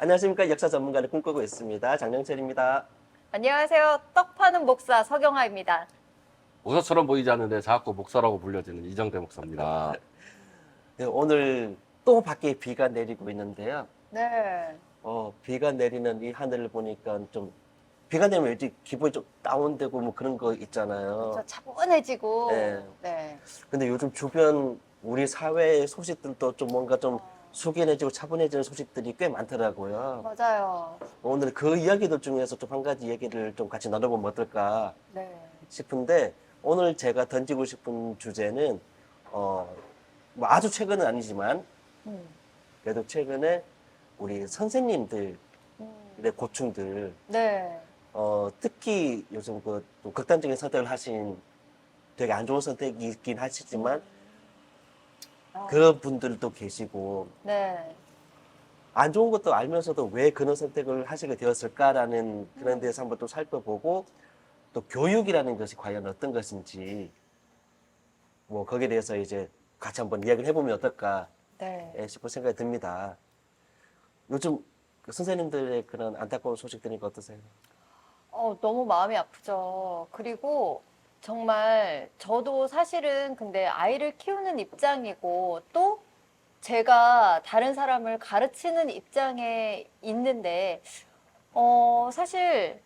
안녕하십니까. 역사 전문가를 꿈꾸고 있습니다. 장영철입니다. 안녕하세요. 떡 파는 목사 서경화입니다. 목사처럼 보이지 않는데 자꾸 목사라고 불려지는 이정대 목사입니다. 네, 오늘 또 밖에 비가 내리고 있는데요. 네. 비가 내리는 이 하늘을 보니까 좀 비가 내리면 왠지 기분이 좀 다운되고 뭐 그런 거 있잖아요. 저 차분해지고. 네. 네. 근데 요즘 주변 우리 사회의 소식들도 좀 뭔가 좀 숙연해지고 차분해지는 소식들이 꽤 많더라고요. 맞아요. 오늘 그 이야기들 중에서 좀 한 가지 얘기를 좀 같이 나눠보면 어떨까 네. 싶은데, 오늘 제가 던지고 싶은 주제는 뭐 아주 최근은 아니지만 음. 그래도 최근에 우리 선생님들의 음. 고충들, 네. 특히 요즘 또 극단적인 선택을 하신 되게 안 좋은 선택이 있긴 하시지만 그런 분들도 계시고, 네. 안 좋은 것도 알면서도 왜 그런 선택을 하시게 되었을까라는 그런 데서 한번 또 살펴보고, 또 교육이라는 것이 과연 어떤 것인지 뭐 거기에 대해서 이제 같이 한번 이야기를 해보면 어떨까 네. 싶은 생각이 듭니다. 요즘 그 선생님들의 그런 안타까운 소식 들으니까 어떠세요? 너무 마음이 아프죠. 그리고 정말 저도 사실은 근데 아이를 키우는 입장이고 또 제가 다른 사람을 가르치는 입장에 있는데, 사실,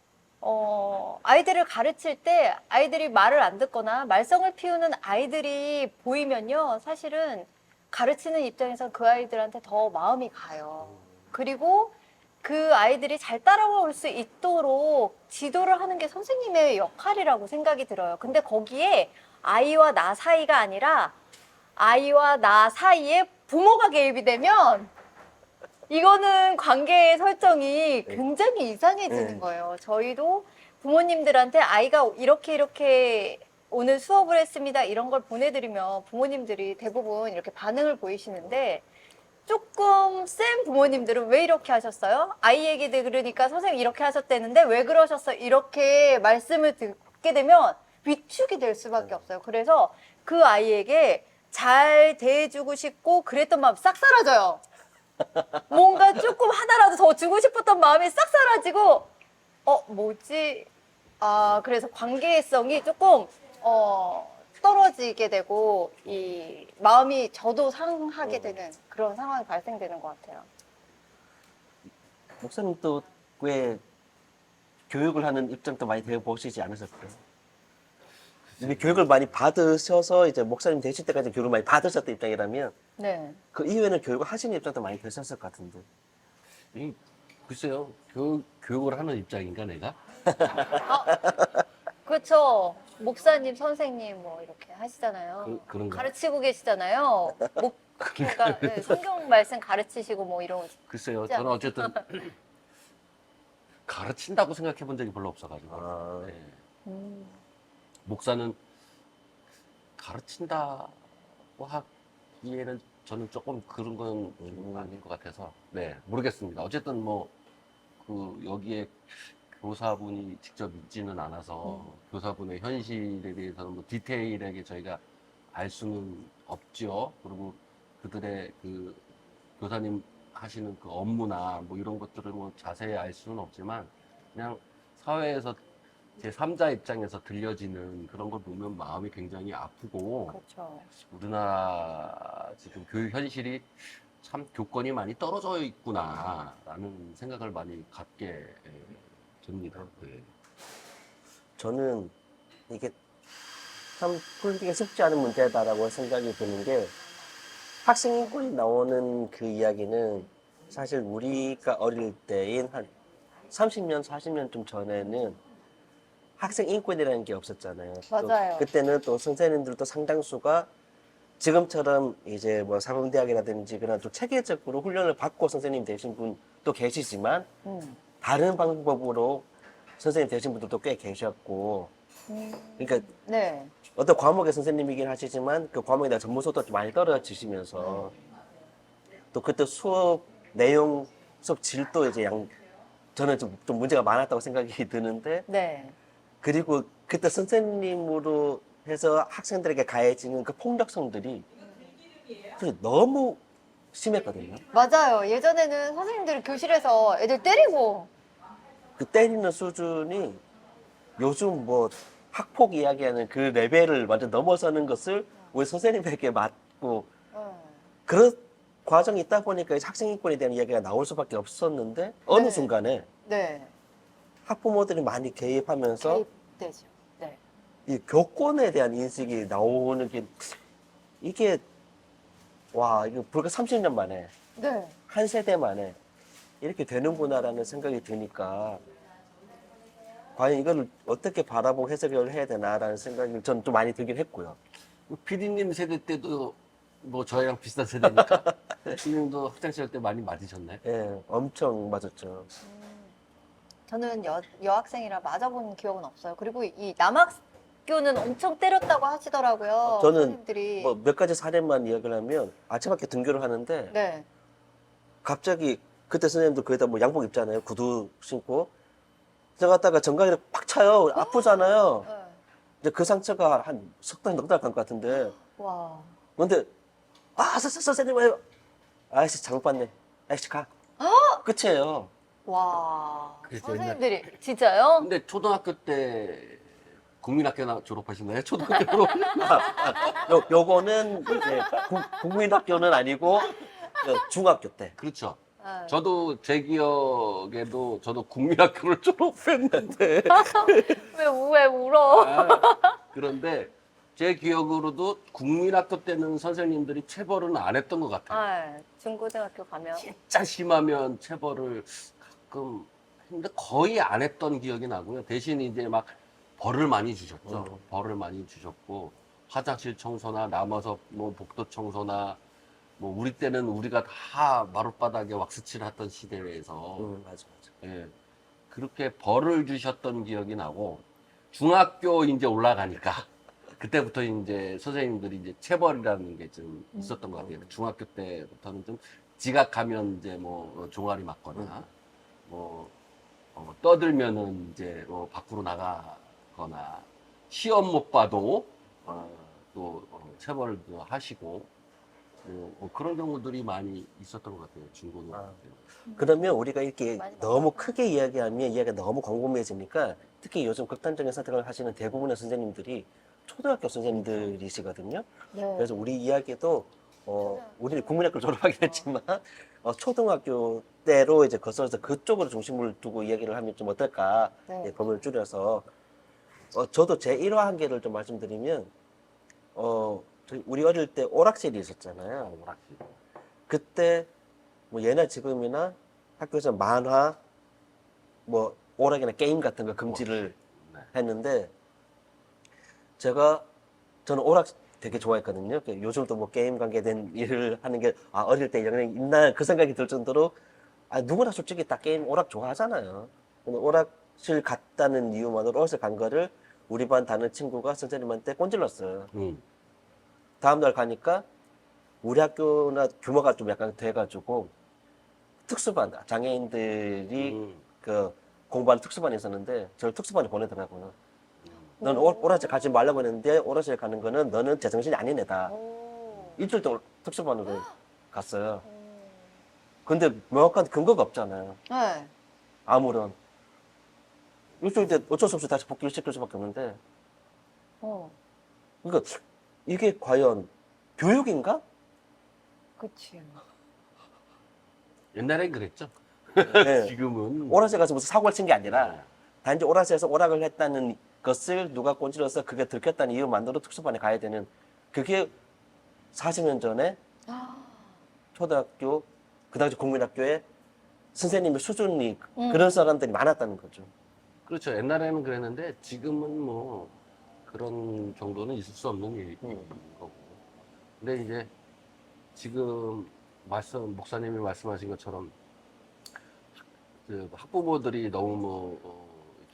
아이들을 가르칠 때 아이들이 말을 안 듣거나 말썽을 피우는 아이들이 보이면요, 사실은 가르치는 입장에서 그 아이들한테 더 마음이 가요. 그리고 그 아이들이 잘 따라올 수 있도록 지도를 하는 게 선생님의 역할이라고 생각이 들어요. 근데 거기에 아이와 나 사이가 아니라 아이와 나 사이에 부모가 개입이 되면 이거는 관계의 설정이 굉장히 이상해지는 거예요. 저희도 부모님들한테 아이가 이렇게 오늘 수업을 했습니다, 이런 걸 보내드리면 부모님들이 대부분 이렇게 반응을 보이시는데, 조금 센 부모님들은 왜 이렇게 하셨어요? 아이 얘기 들으니까 선생님 이렇게 하셨대는데 왜 그러셨어요? 이렇게 말씀을 듣게 되면 위축이 될 수밖에 없어요. 그래서 그 아이에게 잘 대해주고 싶고 그랬던 마음 싹 사라져요. 뭔가 조금 하나라도 더 주고 싶었던 마음이 싹 사라지고, 뭐지? 그래서 관계성이 조금, 떨어지게 되고, 이 마음이 저도 상하게 되는 그런 상황이 발생되는 것 같아요. 목사님도 꽤 교육을 하는 입장도 많이 되어 보시지 않으셨어요? 이게 교육을 많이 받으셔서 이제 목사님 되실 때까지 교육을 많이 받으셨던 입장이라면 네. 그 이후에는 교육을 하시는 입장도 많이 되셨을 것 같은데. 글쎄요, 교육을 하는 입장인가, 내가? 그렇죠. 목사님, 선생님 뭐 이렇게 하시잖아요. 그런가? 가르치고 계시잖아요. 목회가, 네, 성경 말씀 가르치시고 뭐 이런. 글쎄요, 진짜. 저는 어쨌든 가르친다고 생각해 본 적이 별로 없어가지고. 아. 네. 음. 목사는 가르친다고 하기에는 저는 조금 그런 건 좀 아닌 것 같아서, 네, 모르겠습니다. 어쨌든 뭐, 여기에 교사분이 직접 있지는 않아서 교사분의 현실에 대해서는 뭐 디테일하게 저희가 알 수는 없죠. 그리고 그들의 그 교사님 하시는 그 업무나 뭐 이런 것들을 뭐 자세히 알 수는 없지만, 그냥 사회에서 제3자 입장에서 들려지는 그런 걸 보면 마음이 굉장히 아프고, 그렇죠. 우리나라 지금 교육 현실이 참 교권이 많이 떨어져 있구나라는 생각을 많이 갖게 됩니다. 네. 저는 이게 참 풀기가 쉽지 않은 문제다라고 생각이 드는 게, 학생 인권이 나오는 그 이야기는 사실 우리가 어릴 때인 한 30년, 40년 좀 전에는 학생 인권이라는 게 없었잖아요. 또 맞아요. 그때는 또 선생님들도 상당수가 지금처럼 이제 뭐 사범대학이라든지 그런 또 체계적으로 훈련을 받고 선생님 되신 분도 계시지만, 다른 방법으로 선생님 되신 분들도 꽤 계셨고, 그러니까 네. 어떤 과목의 선생님이긴 하시지만 그 과목에 대한 전문성도 좀 많이 떨어지시면서, 또 그때 수업 내용, 수업 질도 이제 저는 좀 문제가 많았다고 생각이 드는데, 네. 그리고 그때 선생님으로 해서 학생들에게 가해지는 그 폭력성들이 사실 너무 심했거든요. 맞아요. 예전에는 선생님들이 교실에서 애들 때리고. 그 때리는 수준이 요즘 뭐 학폭 이야기하는 그 레벨을 완전 넘어서는 것을 우리 선생님에게 맞고 그런 과정이 있다 보니까 이제 학생 인권에 대한 이야기가 나올 수밖에 없었는데 어느 네. 순간에 네. 학부모들이 많이 개입하면서 개입되죠. 네. 이 교권에 대한 인식이 나오는 게 이게 와 이거 불과 30년 만에 네. 한 세대 만에 이렇게 되는구나라는 생각이 드니까 과연 이걸 어떻게 바라보고 해석을 해야 되나라는 생각이 저는 좀 많이 들긴 했고요. 피디님 세대 때도 뭐 저희랑 비슷한 세대니까 피디님도 학창시절 때 많이 맞으셨나요? 예, 엄청 맞았죠. 저는 여학생이라 맞아본 기억은 없어요. 그리고 이 남학교는 엄청 때렸다고 하시더라고요. 저는 선생님들이. 뭐 몇 가지 사례만 이야기를 하면 아침 학교 등교를 하는데 네. 갑자기 그때 선생님도 거기다 뭐 양복 입잖아요. 구두 신고. 들어갔다가 정강이를 팍 차요. 아프잖아요. 네. 이제 그 상처가 한 석 달, 넉 달 간 것 같은데. 와. 근데, 아, 선생님, 왜? 아이씨, 잘못 봤네. 아이씨, 가. 끝이에요. 와. 그래서 선생님들이 진짜요? 근데 초등학교 때 국민학교 졸업하셨나요? 초등학교 졸업? 요거는 이제 국민학교는 아니고 중학교 때. 그렇죠. 네. 저도 제 기억에도 저도 국민학교를 졸업했는데 왜 울어? 그런데 제 기억으로도 국민학교 때는 선생님들이 체벌은 안 했던 것 같아요. 아, 중고등학교 가면. 진짜 심하면 체벌을 가끔 했는데 거의 안 했던 기억이 나고요. 대신 이제 막 벌을 많이 주셨죠. 벌을 많이 주셨고 화장실 청소나 남아서 뭐 복도 청소나 뭐 우리 때는 우리가 다 마룻바닥에 왁스칠을 했던 시대에서 맞아. 예, 그렇게 벌을 주셨던 기억이 나고 중학교 이제 올라가니까 그때부터 이제 선생님들이 이제 체벌이라는 게 좀 있었던 것 같아요. 중학교 때부터는 좀 지각하면 이제 뭐 종아리 맞거나 뭐 떠들면은 이제 밖으로 나가거나 시험 못 봐도 또 체벌을 하시고 뭐 그런 경우들이 많이 있었던 것 같아요. 중고등학교 때. 그러면 우리가 이렇게 많이 너무 크게 이야기하면 이야기가 너무 광범위해지니까 특히 요즘 극단적인 선택을 하시는 대부분의 선생님들이 초등학교 선생님들이시거든요. 네. 그래서 우리 이야기도 우리는 국민학교 졸업하긴 했지만 초등학교 때로 이제 거슬러서 그쪽으로 중심을 두고 이야기를 하면 좀 어떨까 네. 예, 범위를 줄여서 저도 제 1화 한계를 좀 말씀드리면 우리 어릴 때 오락실이 있었잖아요. 오락실. 그때 뭐 예나 지금이나 학교에서 만화 뭐 오락이나 게임 같은 거 금지를 네. 했는데 저는 오락 되게 좋아했거든요. 요즘도 뭐 게임 관계된 일을 하는 게 어릴 때 영향이 있나 그 생각이 들 정도로 누구나 솔직히 다 게임 오락 좋아하잖아요. 근데 오락실 갔다는 이유만으로 오락실 간 거를 우리 반 다른 친구가 선생님한테 꼰질렀어요. 다음날 가니까 우리 학교나 규모가 좀 약간 돼가지고 특수반 장애인들이 그 공부하는 특수반이 있었는데 저를 특수반에 보내더라고요. 넌 오락실 가지 말라고 했는데 오락실 가는 거는 너는 제정신이 아닌 애다. 오. 일주일 동안 특수반으로 갔어요. 근데 명확한 근거가 없잖아요. 네. 아무런. 일주일 때 어쩔 수 없이 다시 복귀를 시킬 수밖에 없는데 그러니까 이게 과연 교육인가? 그치. 옛날엔 그랬죠. 네. 지금은 오락실 가서 무슨 사고를 친 게 아니라 단지 오락실에서 오락을 했다는 것을 누가 꼰질러서 그게 들켰다는 이유만으로 특수반에 가야 되는 그게 40년 전에 초등학교 그 당시 국민학교에 선생님의 수준이 그런 사람들이 많았다는 거죠. 그렇죠. 옛날에는 그랬는데 지금은 뭐 그런 정도는 있을 수 없는 일인 거고. 근데 이제 지금 목사님이 말씀하신 것처럼 그 학부모들이 너무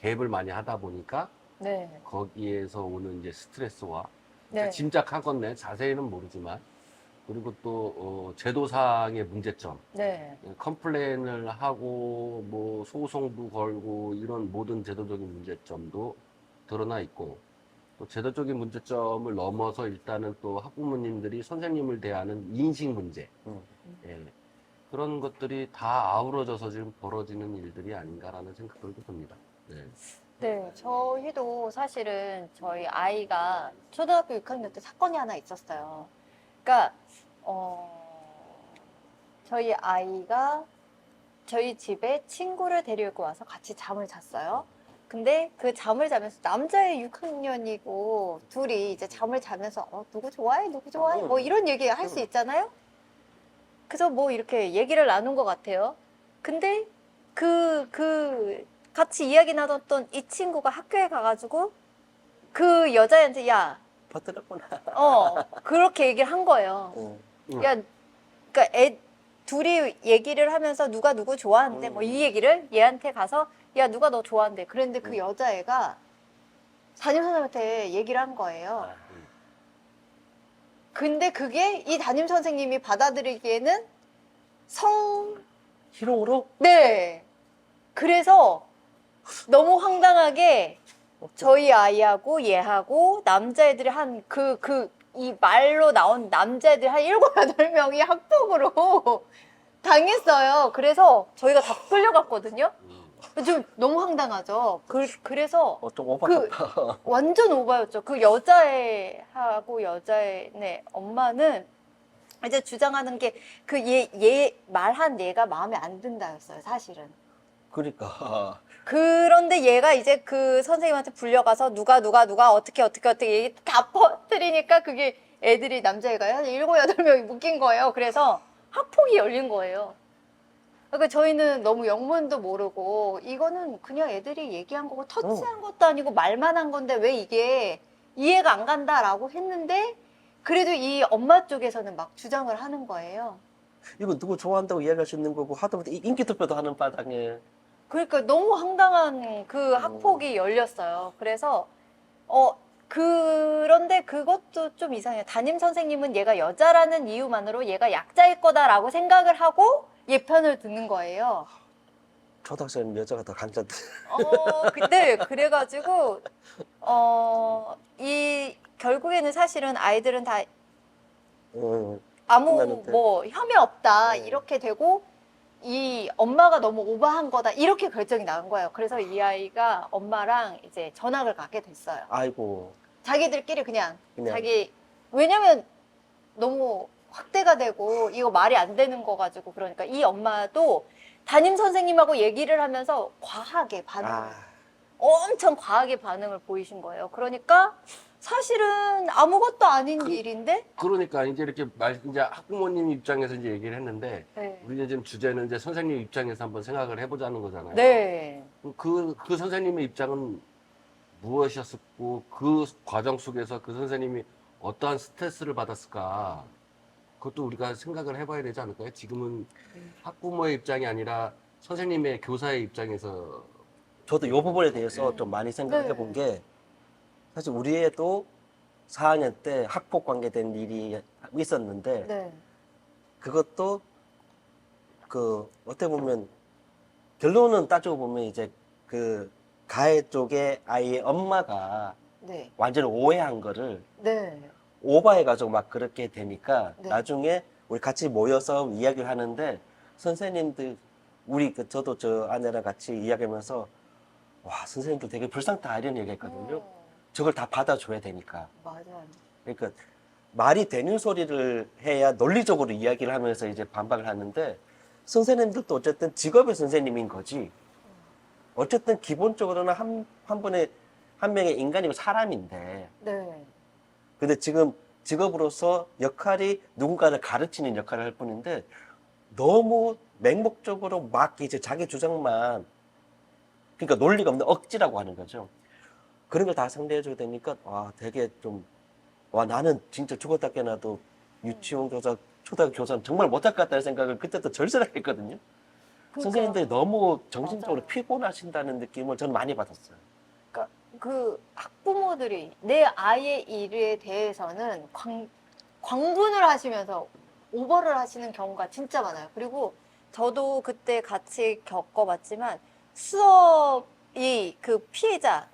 개입을 많이 하다 보니까 네. 거기에서 오는 이제 스트레스와 네. 짐작하건네 자세히는 모르지만 그리고 또 제도상의 문제점, 네. 컴플레인을 하고 뭐 소송도 걸고 이런 모든 제도적인 문제점도 드러나 있고 또 제도적인 문제점을 넘어서 일단은 또 학부모님들이 선생님을 대하는 인식 문제 예. 그런 것들이 다 아우러져서 지금 벌어지는 일들이 아닌가라는 생각들도 듭니다. 네. 네, 저희도 사실은 저희 아이가 초등학교 6학년 때 사건이 하나 있었어요. 그러니까 저희 아이가 저희 집에 친구를 데리고 와서 같이 잠을 잤어요. 근데 그 잠을 자면서 남자애 6학년이고 둘이 이제 잠을 자면서 누구 좋아해? 누구 좋아해? 뭐 이런 얘기 할 수 있잖아요. 그래서 뭐 이렇게 얘기를 나눈 것 같아요. 근데 같이 이야기 나눴던 이 친구가 학교에 가가지고 그 여자애한테 야, 퍼뜨렸구나. 그렇게 얘기를 한 거예요. 야, 그러니까 둘이 얘기를 하면서 누가 누구 좋아한대 뭐 이 얘기를 얘한테 가서 야 누가 너 좋아한대 그랬는데 그 여자애가 담임선생님한테 얘기를 한 거예요. 근데 그게 이 담임선생님이 받아들이기에는 희롱으로? 네. 그래서 너무 황당하게 저희 아이하고 얘하고 남자애들이 이 말로 나온 남자애들이 한 7, 8명이 학폭으로 당했어요. 그래서 저희가 다 끌려갔거든요. 좀 너무 황당하죠. 그래서 좀 오바했다. 완전 오바였죠. 그 여자애하고 여자애 엄마는 이제 주장하는 게 그 얘 말한 얘가 마음에 안 든다였어요, 사실은. 그러니까. 그런데 얘가 이제 그 선생님한테 불려가서 누가 어떻게 얘기 다 퍼뜨리니까 그게 애들이 남자애가 한 7, 8명이 묶인 거예요. 그래서 학폭이 열린 거예요. 그러니까 저희는 너무 영문도 모르고 이거는 그냥 애들이 얘기한 거고 터치한 것도 아니고 말만 한 건데 왜 이게 이해가 안 간다라고 했는데 그래도 이 엄마 쪽에서는 막 주장을 하는 거예요. 이거 누구 좋아한다고 이야기할 수 있는 거고 하다못해 인기 투표도 하는 바닥에. 그러니까 너무 황당한 그 학폭이 열렸어요. 그래서 그런데 그것도 좀 이상해요. 담임 선생님은 얘가 여자라는 이유만으로 얘가 약자일 거다라고 생각을 하고 얘 편을 듣는 거예요. 초등학생 여자가 더 강자들. 근데 그래가지고 이 결국에는 사실은 아이들은 다 아무 끝나는데. 뭐 혐의 없다 이렇게 되고 이 엄마가 너무 오버한 거다 이렇게 결정이 나온 거예요. 그래서 이 아이가 엄마랑 이제 전학을 가게 됐어요. 아이고. 자기들끼리 그냥. 왜냐면 너무 확대가 되고 이거 말이 안 되는 거 가지고 그러니까 이 엄마도 담임 선생님하고 얘기를 하면서 엄청 과하게 반응을 보이신 거예요. 그러니까 사실은 아무것도 아닌 일인데 그러니까 이제 이렇게 이제 학부모님 입장에서 이제 얘기를 했는데 네. 우리는 지금 주제는 이제 선생님 입장에서 한번 생각을 해보자는 거잖아요. 네. 그 선생님의 입장은 무엇이었고 그 과정 속에서 그 선생님이 어떠한 스트레스를 받았을까? 그것도 우리가 생각을 해봐야 되지 않을까요? 지금은 학부모의 입장이 아니라 선생님의 교사의 입장에서 저도 이 부분에 대해서 좀 많이 생각해 본 게 사실 우리 애도 4학년 때 학폭 관계된 일이 있었는데 네. 그것도 어떻게 보면 결론은 따지고 보면 이제 그 가해 쪽의 아이의 엄마가 네. 완전히 오해한 거를 네. 오버해가지고 막 그렇게 되니까 네. 나중에 우리 같이 모여서 이야기를 하는데 선생님들 저도 저 아내랑 같이 이야기하면서 와 선생님들 되게 불쌍하다 이런 얘기했거든요. 저걸 다 받아줘야 되니까. 맞아요. 그러니까 말이 되는 소리를 해야 논리적으로 이야기를 하면서 이제 반박을 하는데 선생님들도 어쨌든 직업의 선생님인 거지. 어쨌든 기본적으로는 한 명의 인간이고 사람인데. 네. 근데 지금 직업으로서 역할이 누군가를 가르치는 역할을 할 뿐인데 너무 맹목적으로 막 이제 자기 주장만 그러니까 논리가 없는 억지라고 하는 거죠. 그런 걸 다 상대해줘야 되니까 와 되게 좀 와 나는 진짜 죽었다 깨나도 유치원 교사 초등학교 교사는 정말 못할 것 같다는 생각을 그때도 절실하게 했거든요. 선생님들이 너무 정신적으로 맞아요. 피곤하신다는 느낌을 저는 많이 받았어요. 그러니까 그 학부모들이 내 아이의 일에 대해서는 광분을 하시면서 오버를 하시는 경우가 진짜 많아요. 그리고 저도 그때 같이 겪어봤지만 수업이 그 피해자,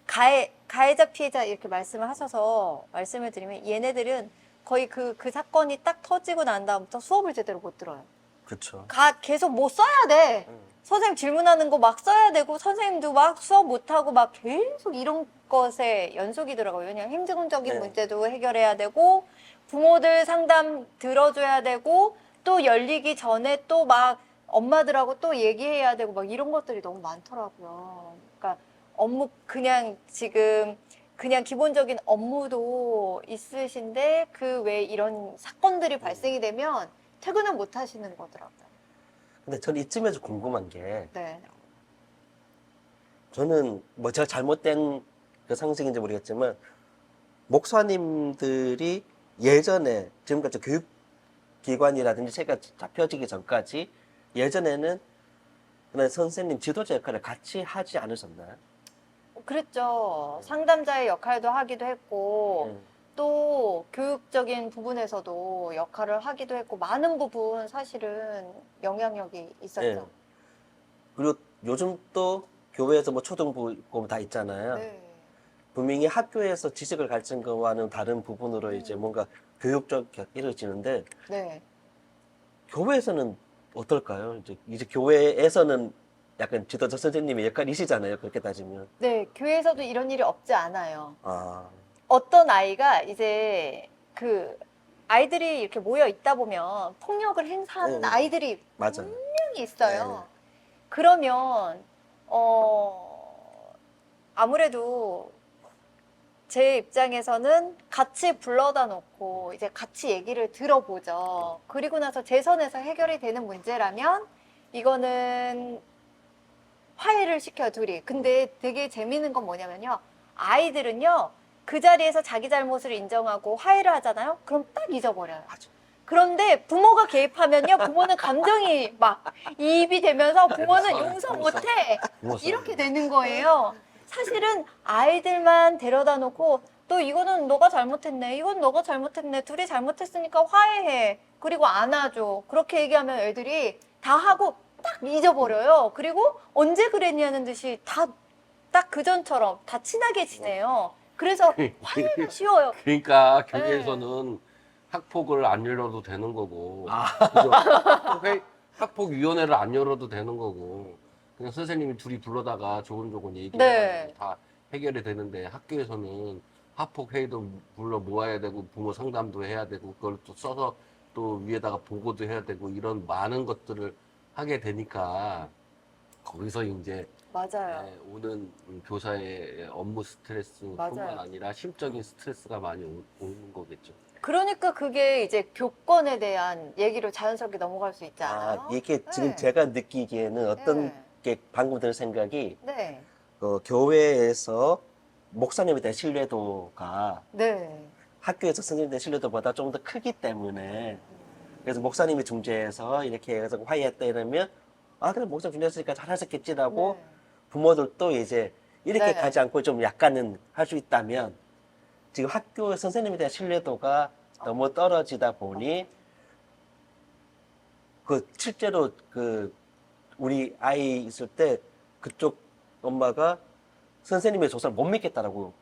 가해자 피해자 이렇게 말씀을 하셔서 말씀을 드리면 얘네들은 거의 그 사건이 딱 터지고 난 다음부터 수업을 제대로 못 들어요. 그렇죠. 계속 뭐 써야 돼. 선생님 질문하는 거 막 써야 되고 선생님도 막 수업 못하고 막 계속 이런 것에 연속이더라고요. 왜냐면 행정적인 네. 문제도 해결해야 되고 부모들 상담 들어줘야 되고 또 열리기 전에 또 막 엄마들하고 또 얘기해야 되고 막 이런 것들이 너무 많더라고요. 그러니까 업무 그냥 지금 그냥 기본적인 업무도 있으신데 그 외에 이런 사건들이 발생이 되면 퇴근을 못 하시는 거더라고요. 근데 저는 이쯤에서 궁금한 게 네. 저는 뭐 제가 잘못된 그 상식인지 모르겠지만 목사님들이 예전에 지금까지 교육기관이라든지 체계가 잡혀지기 전까지 예전에는 그런 선생님 지도자 역할을 같이 하지 않으셨나요? 그랬죠. 상담자의 역할도 하기도 했고, 네. 또 교육적인 부분에서도 역할을 하기도 했고, 많은 부분 사실은 영향력이 있었죠. 네. 그리고 요즘 또 교회에서 뭐 초등부 다 있잖아요. 네. 분명히 학교에서 지식을 가르치는 거와는 다른 부분으로 이제 뭔가 교육적 이루어지는데 네. 교회에서는 어떨까요? 이제 교회에서는 약간 지도자 선생님의 역할이시잖아요. 그렇게 따지면. 네. 교회에서도 이런 일이 없지 않아요. 아, 어떤 아이가 이제 그 아이들이 이렇게 모여 있다 보면 폭력을 행사하는 네. 아이들이 맞아요. 분명히 있어요. 그러면 아무래도 제 입장에서는 같이 불러다 놓고 이제 같이 얘기를 들어보죠. 그리고 나서 제 선에서 해결이 되는 문제라면 이거는 화해를 시켜요, 둘이. 근데 되게 재밌는 건 뭐냐면요. 아이들은요, 그 자리에서 자기 잘못을 인정하고 화해를 하잖아요? 그럼 딱 잊어버려요. 그런데 부모가 개입하면요, 부모는 감정이 막 이입이 되면서 부모는 용서 못해. 이렇게 되는 거예요. 사실은 아이들만 데려다 놓고 또 이거는 너가 잘못했네. 이건 너가 잘못했네. 둘이 잘못했으니까 화해해. 그리고 안아줘. 그렇게 얘기하면 애들이 다 하고 딱 잊어버려요. 그리고 언제 그랬냐는 듯이 다 딱 그전처럼 다 친하게 지내요. 그래서 화해가 쉬워요. 그러니까 교회에서는 학폭을 안 열어도 되는 거고, 그죠? 학폭위원회를 안 열어도 되는 거고, 그냥 선생님이 둘이 불러다가 조곤조곤 얘기해가지고 네. 다 해결이 되는데 학교에서는 학폭 회의도 불러 모아야 되고 부모 상담도 해야 되고 그걸 또 써서 또 위에다가 보고도 해야 되고 이런 많은 것들을 하게 되니까 거기서 이제 맞아요. 오는 교사의 업무 스트레스뿐만 맞아요. 아니라 심적인 스트레스가 많이 오는 거겠죠. 그러니까 그게 이제 교권에 대한 얘기로 자연스럽게 넘어갈 수 있지 않아요? 아, 이게 지금 네. 제가 느끼기에는 어떤 네. 게 방금 드는 생각이 네. 교회에서 목사님에 대한 신뢰도가 네. 학교에서 선생님에 대한 신뢰도보다 좀 더 크기 때문에 그래서 목사님이 중재해서 이렇게 해서 화해했다 이러면 아 그래 목사 중재했으니까 잘하셨겠지라고 네. 부모들도 이제 이렇게 네. 가지 않고 좀 약간은 할 수 있다면 지금 학교 선생님에 대한 신뢰도가 너무 떨어지다 보니 그 실제로 그 우리 아이 있을 때 그쪽 엄마가 선생님의 조사를 못 믿겠다라고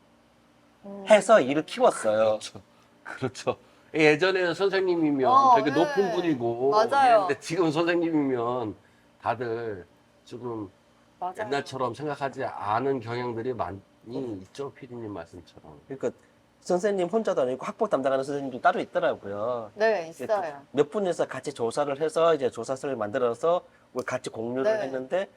해서 일을 키웠어요. 그렇죠. 그렇죠. 예전에는 선생님이면 되게 네. 높은 분이고, 맞아요. 근데 지금 선생님이면 다들 지금 맞아요. 옛날처럼 생각하지 않은 경향들이 많이 있죠, 피디님 말씀처럼. 그러니까 선생님 혼자도 아니고 학부 담당하는 선생님도 따로 있더라고요. 네, 있어요. 몇 분에서 같이 조사를 해서 이제 조사서를 만들어서 우리 같이 공유를 네. 했는데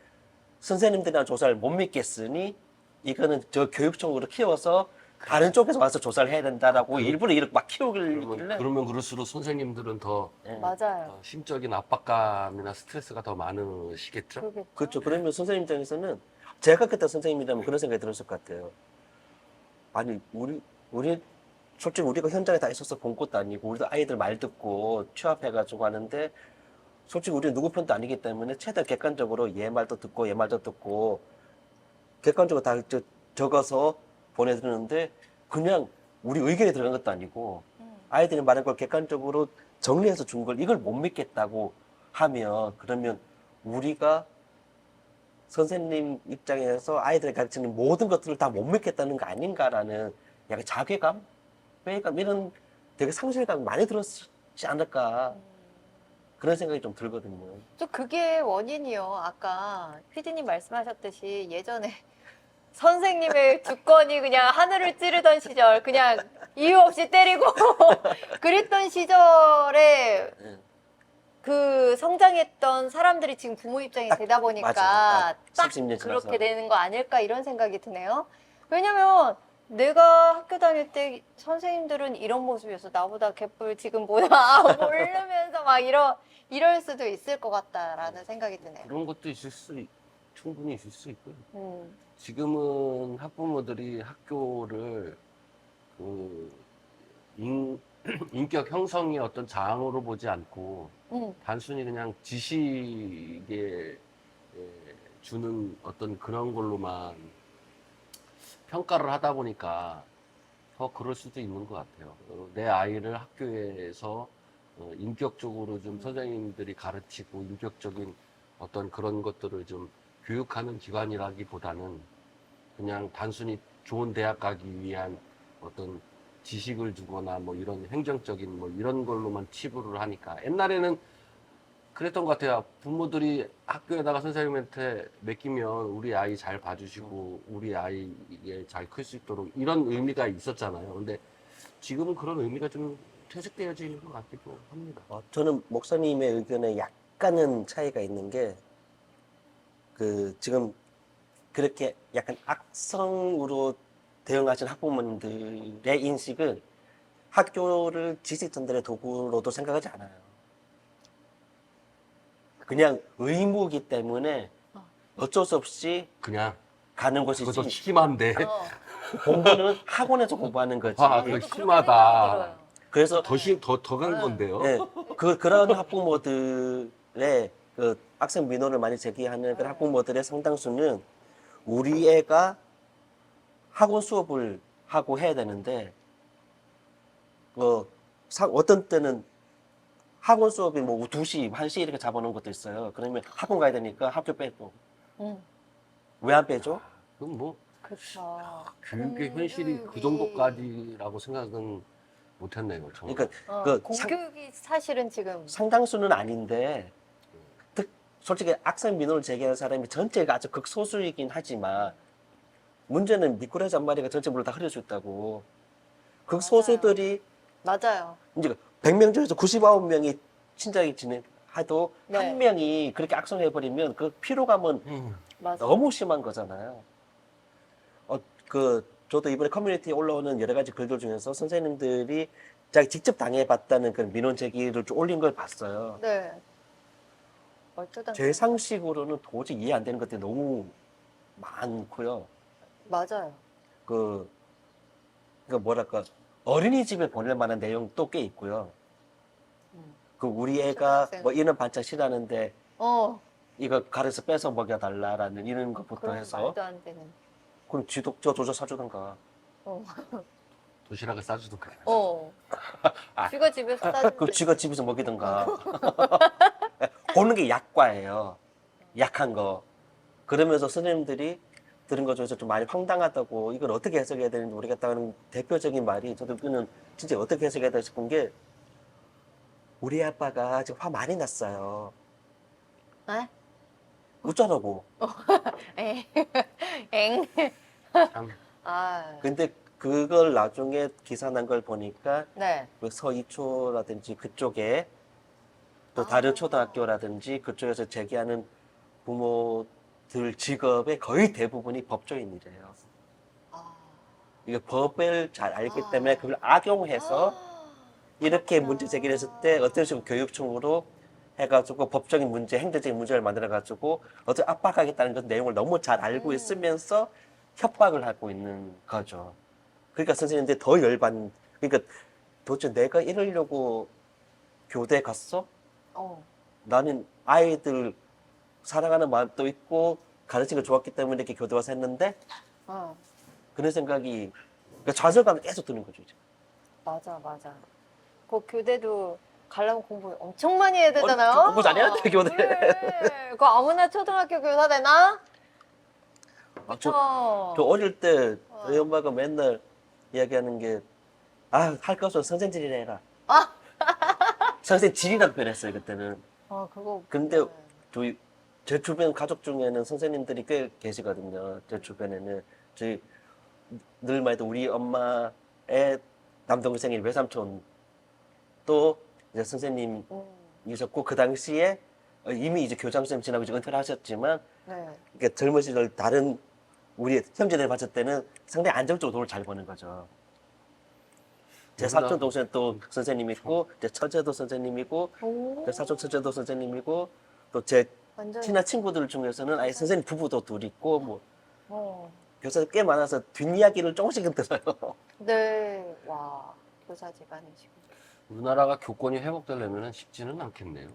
선생님들이랑 조사를 못 믿겠으니 이거는 저 교육청으로 키워서 다른 쪽에서 와서 조사를 해야 된다라고 일부러 이렇게 막 키우길래 그러면 그럴수록 선생님들은 더 맞아요. 심적인 압박감이나 스트레스가 더 많으시겠죠? 그러겠죠. 그렇죠. 그러면 선생님 입장에서는 제가 그때 선생님이라면 그런 생각이 들었을 것 같아요. 아니 우리 솔직히 우리가 현장에 다 있어서 본 것도 아니고 우리도 아이들 말 듣고 취합해가지고 하는데 솔직히 우리는 누구 편도 아니기 때문에 최대한 객관적으로 얘 말도 듣고 얘 말도 듣고 객관적으로 다 적어서 보내드리는데 그냥 우리 의견이 들어간 것도 아니고 아이들이 말한 걸 객관적으로 정리해서 준 걸 이걸 못 믿겠다고 하면 그러면 우리가 선생님 입장에서 아이들이 가르치는 모든 것들을 다 못 믿겠다는 거 아닌가라는 약간 자괴감, 회의감 이런 되게 상실감 많이 들었지 않을까 그런 생각이 좀 들거든요. 또 그게 원인이요. 아까 피디님 말씀하셨듯이 예전에 선생님의 두 건이 그냥 하늘을 찌르던 시절, 그냥 이유 없이 때리고 그랬던 시절에 네. 그 성장했던 사람들이 지금 부모 입장이 되다 보니까 맞아. 딱 30년 지나서. 그렇게 되는 거 아닐까 이런 생각이 드네요. 왜냐면 내가 학교 다닐 때 선생님들은 이런 모습이었어. 나보다 개뿔 지금 뭐야 모르면서 막 이럴 수도 있을 것 같다라는 생각이 드네요. 그런 것도 충분히 있을 수 있고요. 음, 지금은 학부모들이 학교를 그 인격 형성의 어떤 자항으로 보지 않고 단순히 그냥 지식에 주는 어떤 그런 걸로만 평가를 하다 보니까 더 그럴 수도 있는 것 같아요. 내 아이를 학교에서 인격적으로 좀 선생님들이 가르치고 인격적인 어떤 그런 것들을 좀 교육하는 기관이라기보다는 그냥 단순히 좋은 대학 가기 위한 어떤 지식을 주거나 뭐 이런 행정적인 뭐 이런 걸로만 치부를 하니까 옛날에는 그랬던 것 같아요. 부모들이 학교에다가 선생님한테 맡기면 우리 아이 잘 봐주시고 우리 아이에 잘 클 수 있도록 이런 의미가 있었잖아요. 근데 지금은 그런 의미가 좀 퇴색되어져 있는 것 같기도 합니다. 저는 목사님의 의견에 약간은 차이가 있는 게, 지금 그렇게 약간 악성으로 대응하신 학부모님들의 인식은 학교를 지식전달의 도구로도 생각하지 않아요. 그냥 의무이기 때문에 어쩔 수 없이 그냥 가는 그것도 것이지, 심한데. 공부는 학원에서 공부하는 거지. 아, 그거 저도 그렇게 심하다. 생각이 들어요. 그래서 더 간 건데요. 예, 그런 학부모들의 학생 민원을 많이 제기하는 그런 학부모들의 상당수는 우리 애가 학원 수업을 하고 해야 되는데, 어떤 때는 학원 수업이 뭐 2시, 1시 이렇게 잡아놓은 것도 있어요. 그러면 학원 가야 되니까 학교 빼고. 음, 왜 안 빼죠? 그럼 뭐 그렇죠. 교육의 현실이 그 정도까지라고 생각은 못했네요. 정말. 그러니까 그 공교육이 사실은 지금 상당수는 아닌데, 솔직히 학생 민원을 제기하는 사람이 전체가 아주 극소수이긴 하지만, 문제는 미꾸라지 한 마리가 전체 물을 다 흐릴 수 있다고. 극소수들이 맞아요. 이제 100명 중에서 99명이 친절히 지내도 네. 한 명이 그렇게 악성해버리면 그 피로감은 맞아. 너무 심한 거잖아요. 저도 이번에 커뮤니티에 올라오는 여러 가지 글들 중에서 선생님들이 자기 직접 당해봤다는 그 민원 제기를 좀 올린 걸 봤어요. 네. 어쩌다 제 상식으로는 도저히 이해 안 되는 것들이 너무 많고요. 맞아요. 뭐랄까, 어린이집에 보낼 만한 내용도 꽤 있고요. 우리 애가 초등학생. 뭐 이런 반찬 싫어하는데 이거 가려서 뺏어 먹여달라라는 이런 것부터 그런 해서, 말도 안 되는. 그럼 저 조져 사주던가. 어. 도시락을 싸주던가. 쥐가 집에서 싸주는데. 그럼 쥐가 집에서 먹이던가. 보는 게 약과예요. 약한 거. 그러면서 선생님들이 들은 것 중에서 좀 많이 황당하다고, 이걸 어떻게 해석해야 되는지 모르겠다는 대표적인 말이, 저도 그는 진짜 어떻게 해석해야 되나 싶은 게, 우리 아빠가 지금 화 많이 났어요. 에? 웃자라고. 엥. 참 아, 근데 그걸 나중에 기사 난 걸 보니까 네. 그 서이초라든지 그쪽에 또 다른 초등학교라든지 그쪽에서 제기하는 부모들 직업의 거의 대부분이 법조인이래요. 이게 법을 잘 알기 때문에 그걸 악용해서 이렇게 문제 제기를 했을 때 어떤 식으로 교육청으로 해가지고 법적인 문제, 행정적인 문제를 만들어가지고 어떻게 압박하겠다는 그 내용을 너무 잘 알고 있으면서 협박을 하고 있는 거죠. 그러니까 선생님들 더 그러니까 도대체 내가 이러려고 교대 갔어? 나는 아이들 사랑하는 마음도 있고 가르치기가 좋았기 때문에 이렇게 교대 와서 했는데 그런 생각이, 그러니까 좌절감이 계속 드는 거죠. 이제. 맞아. 그 교대도 가려면 공부 엄청 많이 해야 되잖아요. 공부 잘해야 돼, 교대. 그래. 그거 아무나 초등학교 교사 되나? 저 어릴 때 저희 엄마가 맨날 이야기하는 게, 아, 할 거 없어. 선생질이라 해라. 아! 선생질이라고 표현했어요, 그때는. 그거. 근데 저희 제 주변 가족 중에는 선생님들이 꽤 계시거든요. 제 주변에는 저희 늘 말해도 우리 엄마의 남동생인 외삼촌 또 이제 선생님이셨고 그 당시에 이미 이제 교장 선생님 지나고 이제 은퇴를 하셨지만 네. 이렇게 젊은 시절 다른 우리 형제들 봤을 때는 상당히 안정적으로 돈을 잘 버는 거죠. 제 사촌 동생 또 선생님 있고 제 처제도 선생님이고 오. 제 사촌 처제도 선생님이고 또 제 완전. 친한 친구들 중에서는 아예 선생님 부부도 둘 있고 뭐 어. 교사들 꽤 많아서 뒷이야기를 조금씩은 들어요. 네. 와. 교사 집안이시고. 우리나라가 교권이 회복되려면 쉽지는 않겠네요.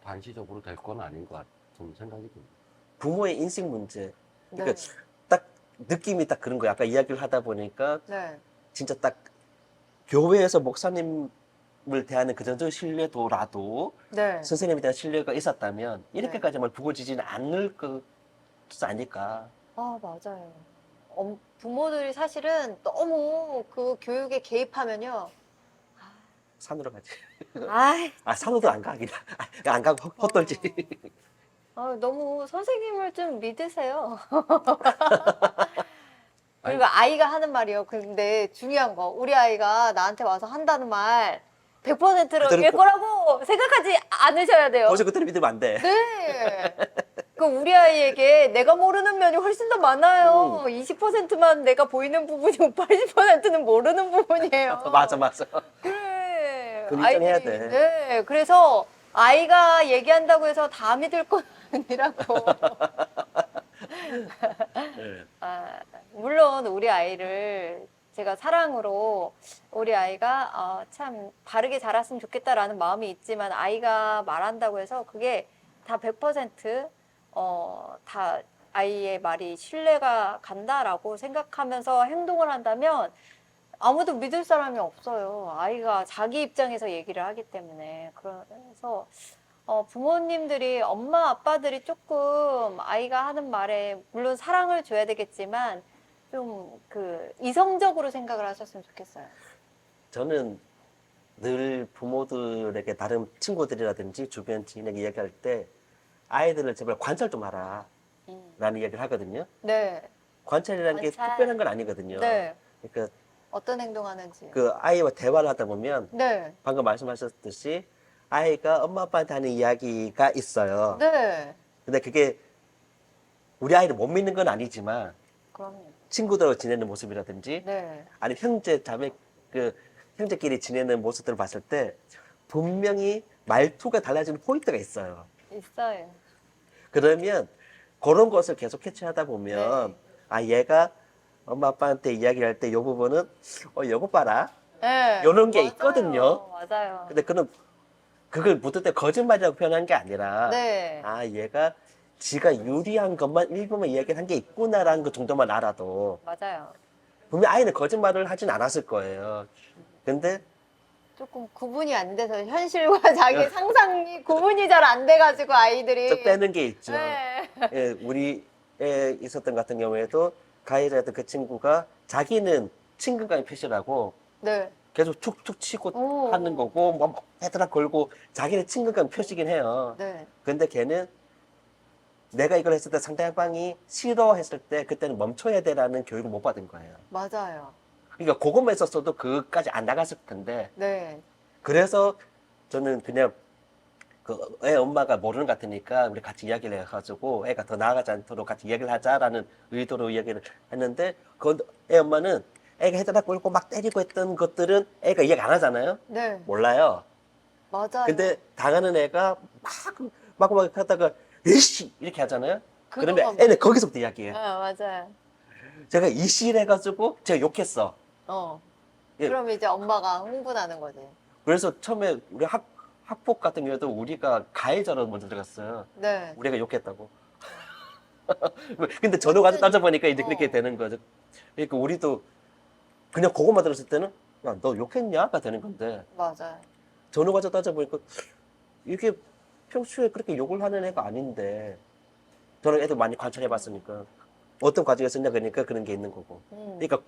반시적으로 될 건 아닌 것 같은 생각이 듭니다. 부모의 인식 문제. 그러니까 네. 딱 느낌이 딱 그런 거예요. 아까 이야기를 하다 보니까 네. 진짜 딱 교회에서 목사님을 대하는 그 정도의 신뢰도라도 네. 선생님에 대한 신뢰가 있었다면 이렇게까지만 부고지지는 않을 것이 아닐까. 아, 맞아요. 부모들이 사실은 너무 그 교육에 개입하면요. 산으로 가지. 아이, 아, 산으로도 안 가, 그냥. 안 가고 헛돌지. 너무 선생님을 좀 믿으세요. 그리고 아이가 하는 말이요. 근데 중요한 거, 우리 아이가 나한테 와서 한다는 말 100%로 그대로 얘 거라고 생각하지 않으셔야 돼요. 벌써 그때는 믿으면 안 돼. 네. 그 우리 아이에게 내가 모르는 면이 훨씬 더 많아요. 20%만 내가 보이는 부분이고 80%는 모르는 부분이에요. 맞아, 맞아. 그래. 그건 인정해야 아이들이, 돼. 네. 그래서 아이가 얘기한다고 해서 다 믿을 건 아니라고. 네. 물론 우리 아이를 제가 사랑으로 우리 아이가 참 바르게 자랐으면 좋겠다라는 마음이 있지만 아이가 말한다고 해서 그게 다 100% 다 아이의 말이 신뢰가 간다라고 생각하면서 행동을 한다면 아무도 믿을 사람이 없어요. 아이가 자기 입장에서 얘기를 하기 때문에. 그래서 부모님들이, 엄마, 아빠들이 조금 아이가 하는 말에 물론 사랑을 줘야 되겠지만 좀 이성적으로 생각을 하셨으면 좋겠어요. 저는 늘 부모들에게 다른 친구들이라든지 주변 지인에게 이야기할 때 아이들을 제발 관찰 좀 하라 라는 이야기를 하거든요. 네. 관찰이라는 게 관찰. 특별한 건 아니거든요. 네. 그러니까 어떤 행동하는지. 그 아이와 대화를 하다 보면 네. 방금 말씀하셨듯이 아이가 엄마 아빠한테 하는 이야기가 있어요. 네. 근데 그게 우리 아이를 못 믿는 건 아니지만 그럼요. 친구들하고 지내는 모습이라든지 네. 아니면 형제 자매 형제끼리 지내는 모습들을 봤을 때 분명히 말투가 달라지는 포인트가 있어요. 있어요. 그러면 그런 것을 계속 캐치하다 보면 네. 아 얘가 엄마 아빠한테 이야기할 때 이 부분은 요거 봐라 네. 요런 게 맞아요. 있거든요. 맞아요. 근데 그걸 묻을 때 거짓말이라고 표현한 게 아니라 네. 아 얘가 지가 유리한 것만 일부만 이야기를 한 게 있구나라는 것 정도만 알아도 맞아요. 분명 아이는 거짓말을 하진 않았을 거예요. 근데 조금 구분이 안 돼서 현실과 자기 상상이 구분이 잘 안 돼가지고 아이들이 좀 빼는 게 있죠. 네. 예, 우리에 있었던 같은 경우에도 가해자였던 그 친구가 자기는 친근감의 표시라고 네. 계속 툭툭 치고 오. 하는 거고 뭐 헤드락 걸고 자기는 친근감 표시긴 해요. 네. 근데 걔는 내가 이걸 했을 때 상대방이 싫어했을 때 그때는 멈춰야 돼라는 교육을 못 받은 거예요. 맞아요. 그러니까 그것만 있었어도 그까지 안 나갔을 텐데 네. 그래서 저는 그냥 그 애 엄마가 모르는 것 같으니까 우리 같이 이야기를 해가지고 애가 더 나아가지 않도록 같이 이야기를 하자라는 의도로 이야기를 했는데 그 애 엄마는 애가 헤드락 걸고 막 때리고 했던 것들은 애가 이야기 안 하잖아요. 네. 몰라요. 맞아요. 근데 당하는 애가 막 하다가 에이씨 이렇게 하잖아요. 그러면 그거만 애는 거기서부터 이야기해요. 맞아요. 제가 이씨 해가지고 제가 욕했어. 예. 그럼 이제 엄마가 흥분하는 거지. 그래서 처음에 우리 학폭 같은 경우에도 우리가 가해자로 먼저 들어갔어요. 네. 우리가 욕했다고. 근데 전후 가서 따져보니까 이제 그렇게 어. 되는 거죠. 그러니까 우리도 그냥 그것만 들었을 때는 야, 너 욕했냐?가 되는 건데 맞아요. 전후 가서 따져보니까 이게 평소에 그렇게 욕을 하는 애가 아닌데 저는 애들 많이 관찰해봤으니까 어떤 과정에 썼냐 그러니까 그런 게 있는 거고. 그러니까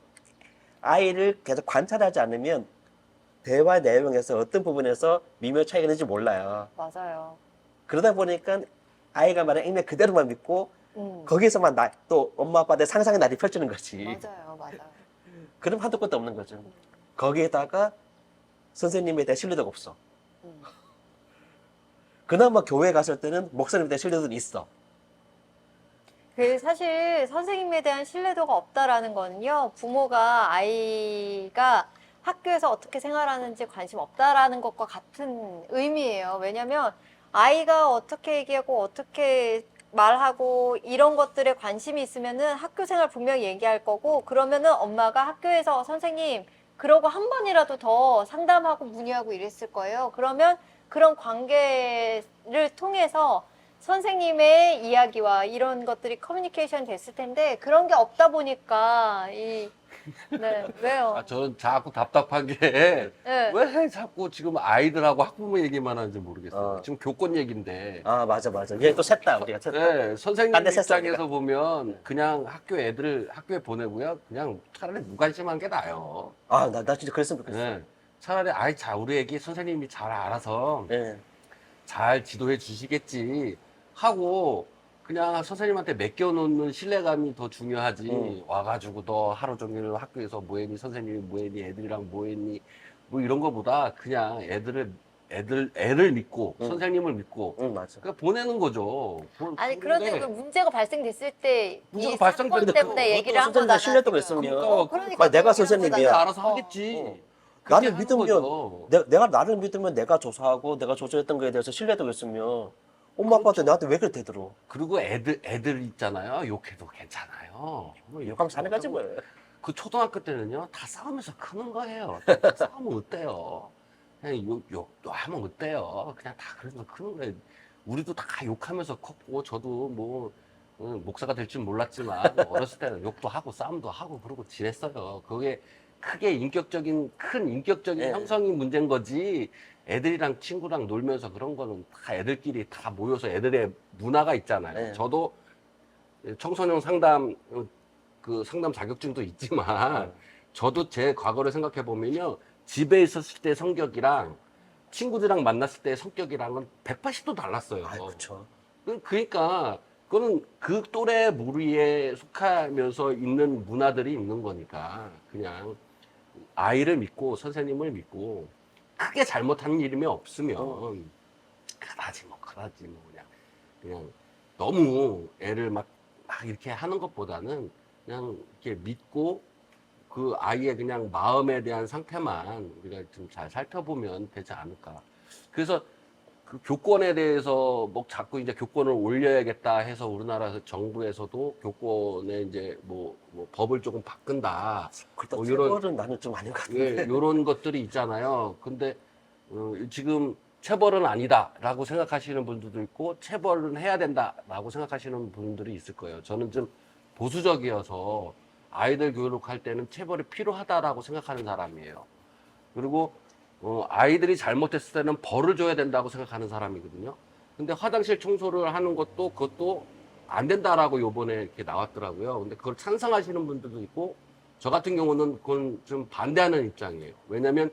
아이를 계속 관찰하지 않으면 대화 내용에서 어떤 부분에서 미묘 차이가 있는지 몰라요. 맞아요. 그러다 보니까 아이가 말하는 액면 그대로만 믿고 음. 거기서만 또 엄마 아빠한테 상상의 날이 펼치는 거지. 맞아요. 맞아요. 그럼 한도 끝도 없는 거죠. 거기에다가 선생님에 대한 신뢰도가 없어. 음. 그나마 교회 갔을 때는 목사님에 대한 신뢰도는 있어. 그 사실 선생님에 대한 신뢰도가 없다라는 거는요, 부모가 아이가 학교에서 어떻게 생활하는지 관심 없다라는 것과 같은 의미예요. 왜냐면 아이가 어떻게 얘기하고 어떻게 말하고 이런 것들에 관심이 있으면은 학교 생활 분명히 얘기할 거고, 그러면은 엄마가 학교에서 선생님 그러고 한 번이라도 더 상담하고 문의하고 이랬을 거예요. 그러면 그런 관계를 통해서 선생님의 이야기와 이런 것들이 커뮤니케이션 됐을 텐데, 그런 게 없다 보니까 네, 왜요? 아, 저는 자꾸 답답한 게 네. 왜 자꾸 지금 아이들하고 학부모 얘기만 하는지 모르겠어요. 어. 지금 교권 얘기인데. 아, 맞아. 얘 또 샜다, 우리가 샜다. 네, 선생님 딴데 샜어, 입장에서 우리가. 보면 그냥 학교 애들 학교에 보내고요. 그냥 차라리 무관심한 게 나아요. 아, 나 진짜 그랬으면 좋겠어. 네. 차라리 아이 자 우리 애기 선생님이 잘 알아서 예. 잘 지도해 주시겠지 하고 그냥 선생님한테 맡겨놓는 신뢰감이 더 중요하지. 와가지고 너 하루 종일 학교에서 뭐 했니? 선생님이 뭐 했니? 애들이랑 뭐 했니? 뭐 이런 거보다 그냥 애를 믿고 선생님을 믿고 응, 맞아. 그러니까 보내는 거죠. 아니, 그런데 그 문제가 발생됐을 때 문제가 이 발생될 사건 때 때문에 그 얘기를 한 어떤 거잖아. 신뢰도가 지금. 있으면 그러니까 내가 얘기를 한 선생님이야. 거잖아. 알아서 하겠지. 그렇게 나를 하는 믿으면 거죠. 내가 나를 믿으면 내가 조사하고 내가 조사했던 거에 대해서 신뢰도가 있으면 엄마 아빠한테 나한테 왜 그래 대들어? 그리고 애들 있잖아요. 욕해도 괜찮아요. 뭐 욕하면 사는 거지 뭐. 그 초등학교 때는요, 다 싸우면서 크는 거예요. 다 싸우면 어때요? 그냥 욕도 하면 어때요? 그냥 다 그러면서 크는 거예요. 우리도 다 욕하면서 컸고, 저도 뭐, 목사가 될 줄 몰랐지만, 어렸을 때는 욕도 하고, 싸움도 하고, 그러고 지냈어요. 그게 크게 큰 인격적인 예. 형성이 문제인 거지, 애들이랑 친구랑 놀면서 그런 거는 다 애들끼리 다 모여서 애들의 문화가 있잖아요. 예. 저도 청소년 상담, 그 상담 자격증도 있지만, 저도 제 과거를 생각해 보면요. 집에 있었을 때 성격이랑 친구들이랑 만났을 때 성격이랑은 180도 달랐어요. 아, 그렇죠. 그러니까, 그거는 그 또래 무리에 속하면서 있는 문화들이 있는 거니까, 그냥 아이를 믿고 선생님을 믿고, 크게 잘못한 일이면 없으면, 그다지 뭐, 그냥 너무 애를 막 이렇게 하는 것보다는 그냥 이렇게 믿고 그 아이의 그냥 마음에 대한 상태만 우리가 좀 잘 살펴보면 되지 않을까. 그래서 그 교권에 대해서 뭐 자꾸 이제 교권을 올려야겠다 해서 우리나라 정부에서도 교권에 이제 뭐 법을 조금 바꾼다. 그렇다. 뭐 체벌은 나는 좀 아닌 것 같은데. 예, 요런 것들이 있잖아요. 근데 지금 체벌은 아니다라고 생각하시는 분들도 있고 체벌은 해야 된다라고 생각하시는 분들이 있을 거예요. 저는 좀 보수적이어서 아이들 교육할 때는 체벌이 필요하다라고 생각하는 사람이에요. 그리고 아이들이 잘못했을 때는 벌을 줘야 된다고 생각하는 사람이거든요. 근데 화장실 청소를 하는 그것도 안 된다라고 요번에 이렇게 나왔더라고요. 근데 그걸 찬성하시는 분들도 있고 저 같은 경우는 그건 좀 반대하는 입장이에요. 왜냐면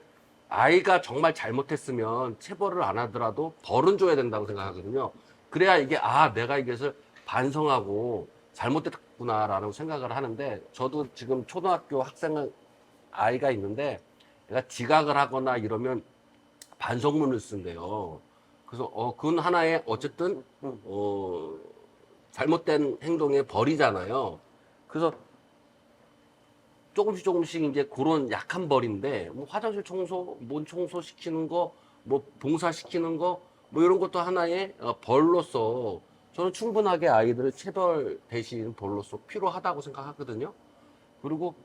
아이가 정말 잘못했으면 체벌을 안 하더라도 벌은 줘야 된다고 생각하거든요. 그래야 이게 내가 이것을 반성하고 잘못했구나라는 생각을 하는데 저도 지금 초등학교 학생 아이가 있는데 얘가 지각을 하거나 이러면 반성문을 쓴대요. 그래서 그건 하나의 어쨌든 잘못된 행동의 벌이잖아요. 그래서 조금씩 이제 그런 약한 벌인데 뭐 화장실 청소, 뭔 청소 시키는 거, 뭐 봉사 시키는 거, 뭐 이런 것도 하나의 벌로서 저는 충분하게 아이들을 체벌 대신 벌로서 필요하다고 생각하거든요. 그리고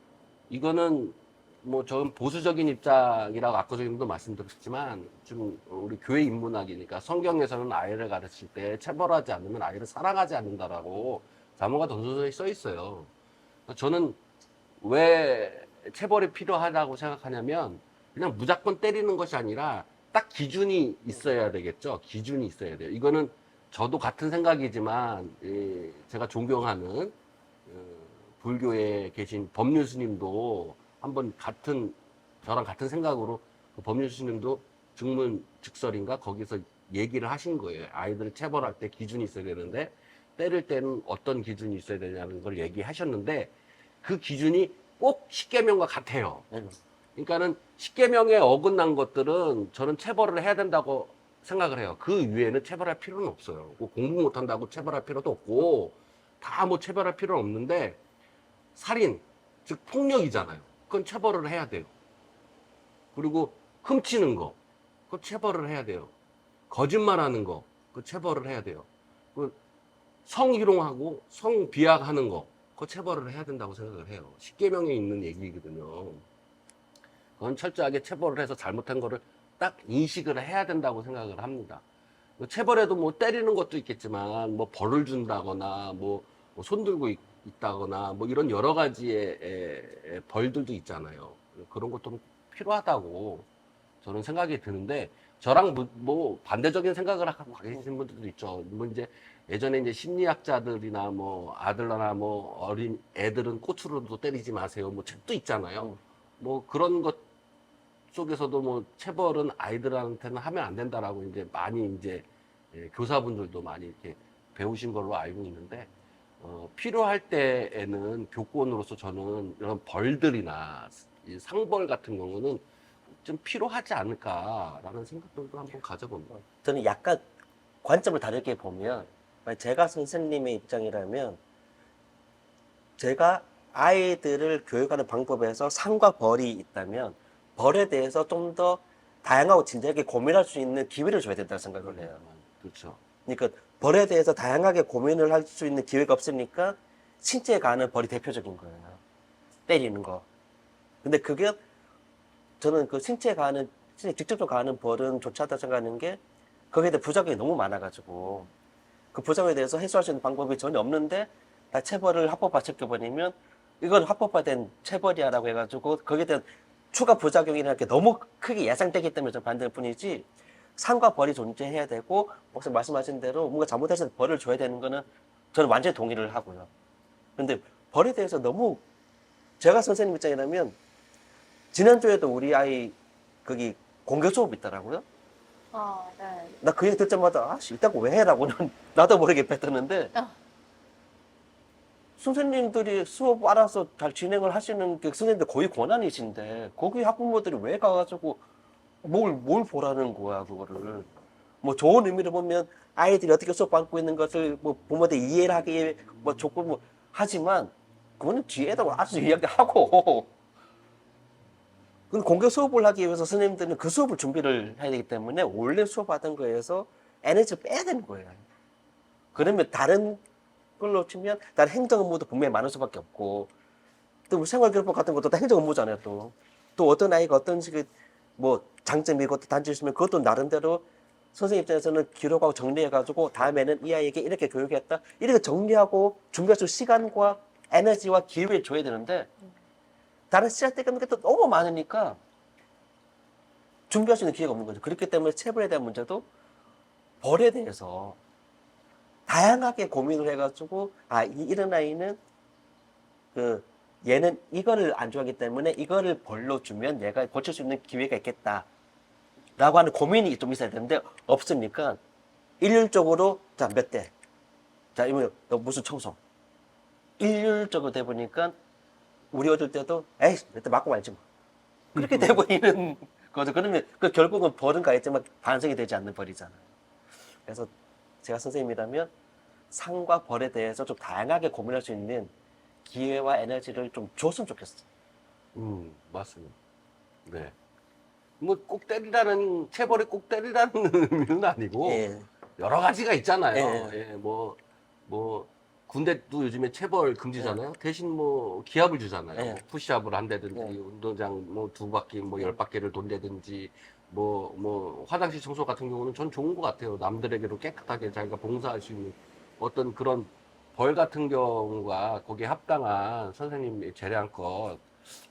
이거는 뭐 저는 보수적인 입장이라고 아까 전에도 말씀드렸지만 좀 우리 교회 인문학이니까 성경에서는 아이를 가르칠 때 체벌하지 않으면 아이를 사랑하지 않는다라고 자모가 don서서에 써 있어요. 저는 왜 체벌이 필요하다고 생각하냐면 그냥 무조건 때리는 것이 아니라 딱 기준이 있어야 되겠죠. 기준이 있어야 돼요. 이거는 저도 같은 생각이지만 제가 존경하는 불교에 계신 법률 스님도 한번 저랑 같은 생각으로 그 법률 스님도 증문 즉설인가 거기서 얘기를 하신 거예요. 아이들을 체벌할 때 기준이 있어야 되는데 때릴 때는 어떤 기준이 있어야 되냐는 걸 얘기하셨는데 그 기준이 꼭 십계명과 같아요. 그러니까는 십계명에 어긋난 것들은 저는 체벌을 해야 된다고 생각을 해요. 그 위에는 체벌할 필요는 없어요. 뭐 공부 못한다고 체벌할 필요도 없고 다 뭐 체벌할 필요는 없는데 살인, 즉 폭력이잖아요. 그건 체벌을 해야 돼요. 그리고 훔치는 거, 그거 체벌을 해야 돼요. 거짓말하는 거, 그거 체벌을 해야 돼요. 그 성희롱하고 성비약하는 거, 그거 체벌을 해야 된다고 생각을 해요. 십계명에 있는 얘기거든요. 그건 철저하게 체벌을 해서 잘못한 거를 딱 인식을 해야 된다고 생각을 합니다. 체벌에도 뭐 때리는 것도 있겠지만 뭐 벌을 준다거나 뭐 손 들고 있다거나 뭐 이런 여러 가지의 벌들도 있잖아요. 그런 것도 필요하다고 저는 생각이 드는데 저랑 뭐 반대적인 생각을 하고 계신 분들도 있죠. 뭐 이제 예전에 이제 심리학자들이나 뭐 아들러나 뭐 어린 애들은 꽃으로도 때리지 마세요. 뭐 책도 있잖아요. 뭐 그런 것 속에서도 뭐 체벌은 아이들한테는 하면 안 된다라고 이제 많이 이제 교사분들도 많이 이렇게 배우신 걸로 알고 있는데 필요할 때에는 교권으로서 저는 이런 벌들이나 이 상벌 같은 경우는 좀 필요하지 않을까라는 생각들도 한번 가져봅니다. 저는 약간 관점을 다르게 보면 만약 제가 선생님의 입장이라면 제가 아이들을 교육하는 방법에서 상과 벌이 있다면 벌에 대해서 좀 더 다양하고 진지하게 고민할 수 있는 기회를 줘야 된다고 생각을 해요. 그렇죠. 그러니까 벌에 대해서 다양하게 고민을 할 수 있는 기회가 없으니까 신체에 가는 벌이 대표적인 거예요. 때리는 거. 근데 그게 저는 그 신체에 가는, 신체 직접적으로 가는 벌은 좋지 않다 생각하는 게 거기에 대한 부작용이 너무 많아가지고 그 부작용에 대해서 해소할 수 있는 방법이 전혀 없는데 다 체벌을 합법화 시켜버리면 이건 합법화된 체벌이야라고 해가지고 거기에 대한 추가 부작용이라는 게 너무 크게 예상되기 때문에 좀 반대일 뿐이지 상과 벌이 존재해야 되고 혹시 말씀하신 대로 뭔가 잘못해서 벌을 줘야 되는 거는 저는 완전히 동의를 하고요. 근데 벌에 대해서 너무 제가 선생님 입장이라면 지난주에도 우리 아이 거기 공개 수업 있더라고요. 아, 네. 나 그 얘기 듣자마자 아씨 이따고 왜 해라고는 나도 모르게 뱉었는데 선생님들이 수업 알아서 잘 진행을 하시는 그 선생님들 거의 권한이신데 거기 학부모들이 왜 가가지고 뭘 보라는 거야 그거를 뭐 좋은 의미로 보면 아이들이 어떻게 수업 받고 있는 것을 뭐 부모들 이해를 하기 위해 뭐 좋고 뭐 하지만 그거는 뒤에다가 알아서 이야기하고 근데 공개 수업을 하기 위해서 선생님들은 그 수업을 준비를 해야 되기 때문에 원래 수업하던 거에서 에너지를 빼야 되는 거예요. 그러면 다른 걸로 치면 다른 행정 업무도 분명히 많을 수밖에 없고 또 생활교육법 같은 것도 다 행정 업무잖아요. 또 어떤 아이가 어떤 식의 뭐 장점이 있고 또 단점이 있으면 그것도 나름대로 선생님 입장에서는 기록하고 정리해가지고 다음에는 이 아이에게 이렇게 교육했다 이렇게 정리하고 준비할 수 있는 시간과 에너지와 기회를 줘야 되는데 다른 시작되는 게 또 너무 많으니까 준비할 수 있는 기회가 없는 거죠. 그렇기 때문에 체벌에 대한 문제도 벌에 대해서 다양하게 고민을 해가지고 이런 아이는 그 얘는 이거를 안 좋아하기 때문에 이거를 벌로 주면 얘가 고칠 수 있는 기회가 있겠다 라고 하는 고민이 좀 있어야 되는데 없으니까 일률적으로 자 몇 대 자 이거 너 무슨 청소 일률적으로 돼 보니까 우리 어릴 때도 에이 몇 대 맞고 말지 뭐 그렇게 돼 보이는 거죠. 그러면 그 결국은 벌은 가있지만 반성이 되지 않는 벌이잖아요. 그래서 제가 선생님이라면 상과 벌에 대해서 좀 다양하게 고민할 수 있는 기회와 에너지를 좀 줬으면 좋겠어요. 맞습니다. 네. 뭐 꼭 때리라는 체벌이 꼭 때리라는 의미는 아니고 예. 여러 가지가 있잖아요. 예. 예, 뭐 군대도 요즘에 체벌 금지잖아요. 대신 뭐 기합을 주잖아요. 예. 푸시업을 한다든지 예. 운동장 뭐 2바퀴 뭐 10바퀴를 돈다든지 뭐 화장실 청소 같은 경우는 전 좋은 것 같아요. 남들에게도 깨끗하게 자기가 봉사할 수 있는 어떤 그런 벌 같은 경우가 거기에 합당한 선생님의 재량껏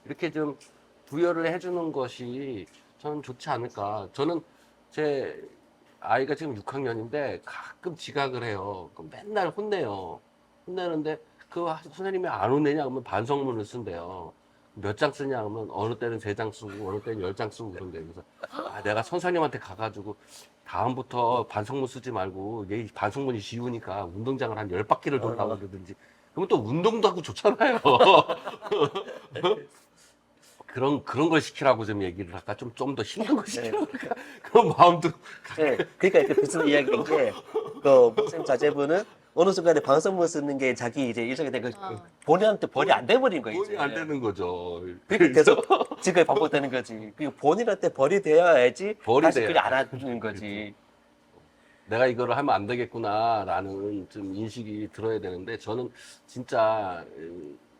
이렇게 좀 부여를 해주는 것이 저는 좋지 않을까. 저는 제 아이가 지금 6학년인데 가끔 지각을 해요. 그럼 맨날 혼내요. 혼내는데 그 선생님이 안 혼내냐 그러면 반성문을 쓴대요. 몇 장 쓰냐 하면 어느 때는 3장 쓰고 어느 때는 10장 쓰고 그런데 그래서 내가 선생님한테 가가지고 다음부터 반성문 쓰지 말고 얘 반성문이 쉬우니까 운동장을 한 10바퀴를 돌라고 그러든지 그러면 또 운동도 하고 좋잖아요. 그런 걸 시키라고 좀 얘기를 할까? 좀 더 힘든 거 시키라고 할까? 그런 마음도. 네, 그러니까 그 비슷한 이야기인 게, 그 목사님 자제분은 어느 순간에 방송문 쓰는 게 자기 이제 일상이 된 거, 본인한테 벌이 안 돼버린 거예요. 도움이 안 되는 거죠. 그러니까 계속 지금까지 반복되는 거지. 그리고 본인한테 벌이 되어야지 벌이 다시 돼야. 그걸 알아주는 거지. 내가 이거를 하면 안 되겠구나라는 좀 인식이 들어야 되는데 저는 진짜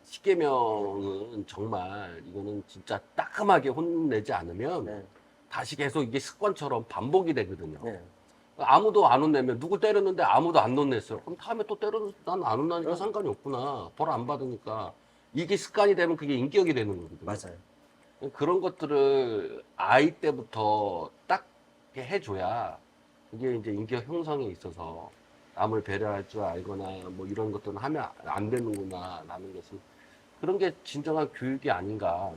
십계명은 정말 이거는 진짜 따끔하게 혼내지 않으면 네, 다시 계속 이게 습관처럼 반복이 되거든요. 네. 아무도 안 혼내면 누구 때렸는데 아무도 안 혼냈어요. 그럼 다음에 또 때려도 난 안 혼나니까 상관이 없구나. 벌 안 받으니까 이게 습관이 되면 그게 인격이 되는 거거든요. 맞아요. 그런 것들을 아이 때부터 딱 이렇게 해줘야 그게 이제 인격 형성에 있어서 남을 배려할 줄 알거나 뭐 이런 것들은 하면 안 되는구나 라는 것은 그런 게 진정한 교육이 아닌가.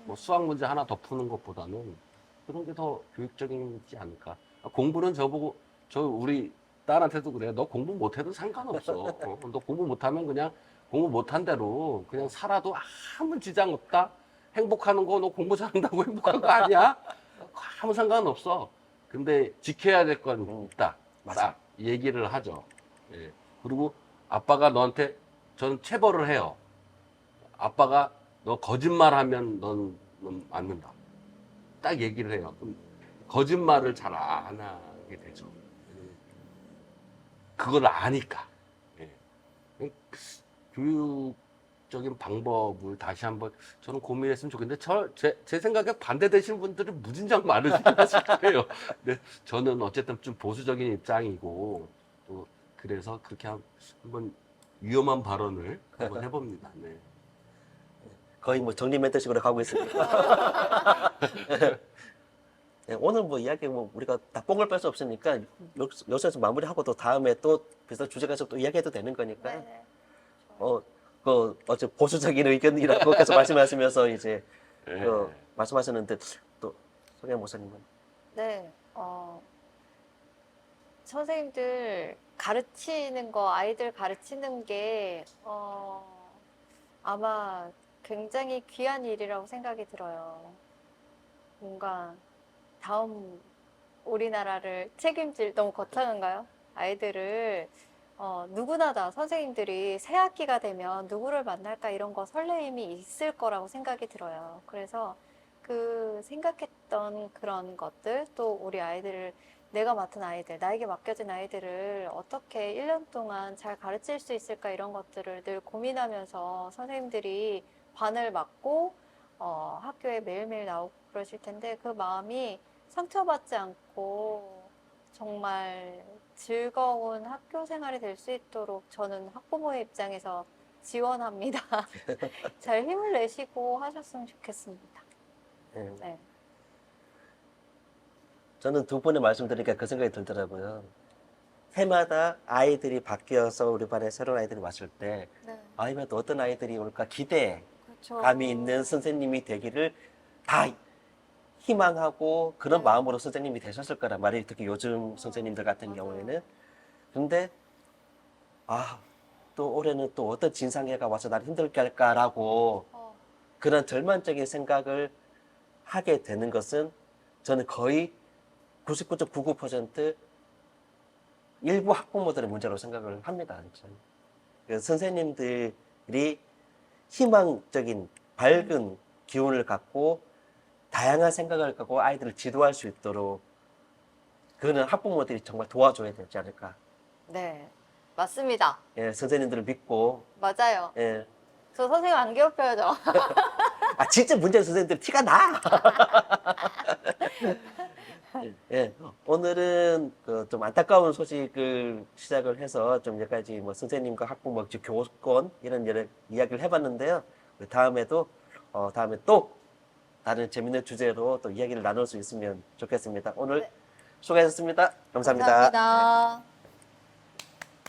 뭐 수학 문제 하나 더 푸는 것보다는 그런 게 더 교육적이지 않을까. 공부는 저보고 우리 딸한테도 그래요. 너 공부 못해도 상관없어. 너 공부 못하면 그냥 공부 못한 대로 그냥 살아도 아무 지장 없다. 행복하는 거 너 공부 잘한다고 행복한 거 아니야? 아무 상관없어. 근데 지켜야 될 건 있다. 맞아. 딱 얘기를 하죠. 예. 그리고 아빠가 너한테 저는 체벌을 해요. 아빠가 너 거짓말하면 넌 맞는다. 딱 얘기를 해요. 그럼 거짓말을 잘 안 하게 되죠. 그걸 아니까. 예. 교육적인 방법을 다시 한번 저는 고민했으면 좋겠는데 제 생각에 반대되시는 분들이 무진장 많으실 거예요. 근데 저는 어쨌든 좀 보수적인 입장이고 또 그래서 그렇게 한번 위험한 발언을 한번 해봅니다. 네. 거의 뭐 정리 멘트식으로 가고 있으니까. 네, 오늘 뭐 이야기 뭐 우리가 다 뽕을 뺄 수 없으니까 여기서 마무리하고 또 다음에 또 비슷한 주제 가지고 또 이야기해도 되는 거니까. 네네. 어제 보수적인 의견이라고 계속 말씀하시면서 이제 네. 말씀하셨는데 또 송혜 목사님은 네, 선생님들 가르치는 거, 아이들 가르치는 게, 아마 굉장히 귀한 일이라고 생각이 들어요. 뭔가 다음 우리나라를 책임질, 너무 거창한가요? 아이들을, 누구나 다 선생님들이 새 학기가 되면 누구를 만날까 이런 거 설레임이 있을 거라고 생각이 들어요. 그래서 그 생각했던 그런 것들, 또 우리 아이들을, 내가 맡은 아이들, 나에게 맡겨진 아이들을 어떻게 1년 동안 잘 가르칠 수 있을까 이런 것들을 늘 고민하면서 선생님들이 반을 맡고 학교에 매일매일 나오고 그러실 텐데 그 마음이 상처받지 않고 정말 즐거운 학교 생활이 될 수 있도록 저는 학부모의 입장에서 지원합니다. 잘 힘을 내시고 하셨으면 좋겠습니다. 예, 네. 저는 두 분의 말씀 들으니까 그 생각이 들더라고요. 해마다 아이들이 바뀌어서 우리 반에 새로운 아이들이 왔을 때 네. 아이면 또 어떤 아이들이 올까 기대감이 그렇죠. 있는 선생님이 되기를 다 희망하고 그런 네. 마음으로 선생님이 되셨을 거란 말이 특히 요즘 선생님들 같은 맞아요. 경우에는. 근데 또 올해는 또 어떤 진상애가 와서 나를 힘들게 할까라고 그런 절망적인 생각을 하게 되는 것은 저는 거의 99.99% 일부 학부모들의 문제로 생각을 합니다. 저는. 그래서 선생님들이 희망적인 밝은 기운을 갖고 다양한 생각을 갖고 아이들을 지도할 수 있도록 그거는 학부모들이 정말 도와줘야 되지 않을까. 네, 맞습니다. 예, 선생님들을 믿고. 맞아요. 예. 저 선생님 안 괴롭혀야죠. 진짜 문제는 선생님들 티가 나. 예, 오늘은 그 좀 안타까운 소식을 시작을 해서 좀 몇 가지 뭐 선생님과 학부모, 즉 교권 이런 여러 이야기를 해봤는데요. 다음에 또 다른 재밌는 주제로 또 이야기를 나눌 수 있으면 좋겠습니다. 오늘 네. 수고하셨습니다. 감사합니다. 감사합니다.